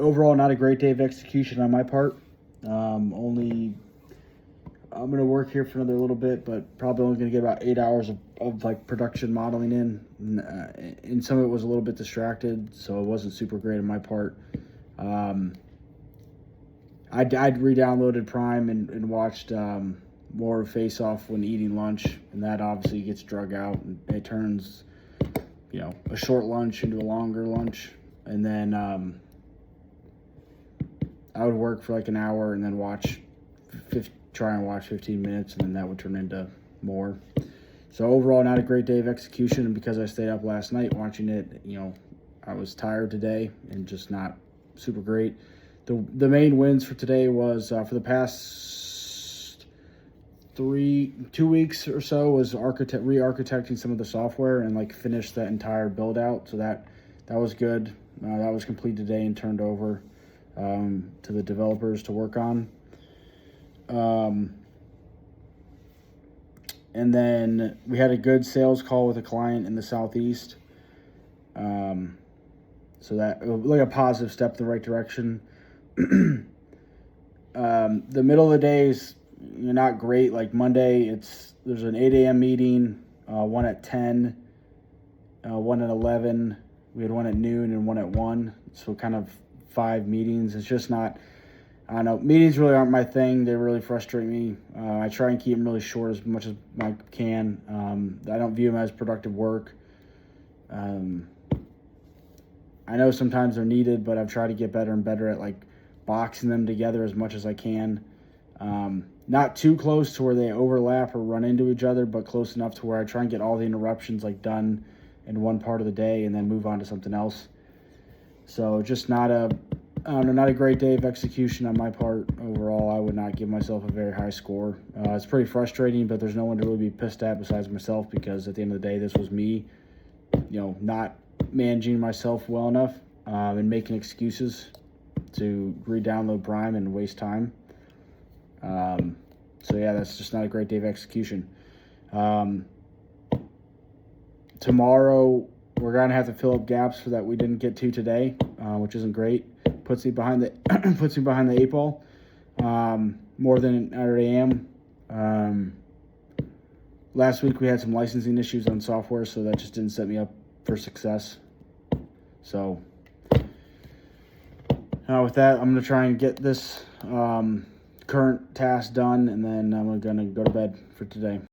overall, not a great day of execution on my part. Only I'm going to work here for another little bit, but probably only going to get about 8 hours of like production modeling in. And some of it was a little bit distracted, so it wasn't super great on my part. I'd re-downloaded Prime and watched more of Face Off when eating lunch, and that obviously gets drug out, and it turns, a short lunch into a longer lunch. And then I would work for like an hour and then try and watch 15 minutes, and then that would turn into more. So overall, not a great day of execution, and because I stayed up last night watching it, I was tired today and just not super great. The main wins for today was for the past 2 weeks or so was re-architecting some of the software and like finish that entire build out. So that was good. That was complete today and turned over to the developers to work on. And then we had a good sales call with a client in the Southeast. So that like a positive step in the right direction. The middle of the day is not great. Like Monday, there's an 8 a.m. meeting, one at 10, one at 11. We had one at noon and one at 1. So kind of 5 meetings. It's just not, I don't know. Meetings really aren't my thing. They really frustrate me. I try and keep them really short as much as I can. I don't view them as productive work. I know sometimes they're needed, but I've tried to get better and better at like boxing them together as much as I can. Not too close to where they overlap or run into each other, but close enough to where I try and get all the interruptions like done in one part of the day and then move on to something else. So just not a great day of execution on my part. Overall, I would not give myself a very high score. It's pretty frustrating, but there's no one to really be pissed at besides myself, because at the end of the day, this was me, not managing myself well enough and making excuses to re-download Prime and waste time. So yeah, that's just not a great day of execution. Tomorrow we're gonna have to fill up gaps for that we didn't get to today, which isn't great. Puts me behind the 8 ball more than I already am. Last week we had some licensing issues on software, so that just didn't set me up for success. So with that, I'm going to try and get this current task done, and then I'm going to go to bed for today.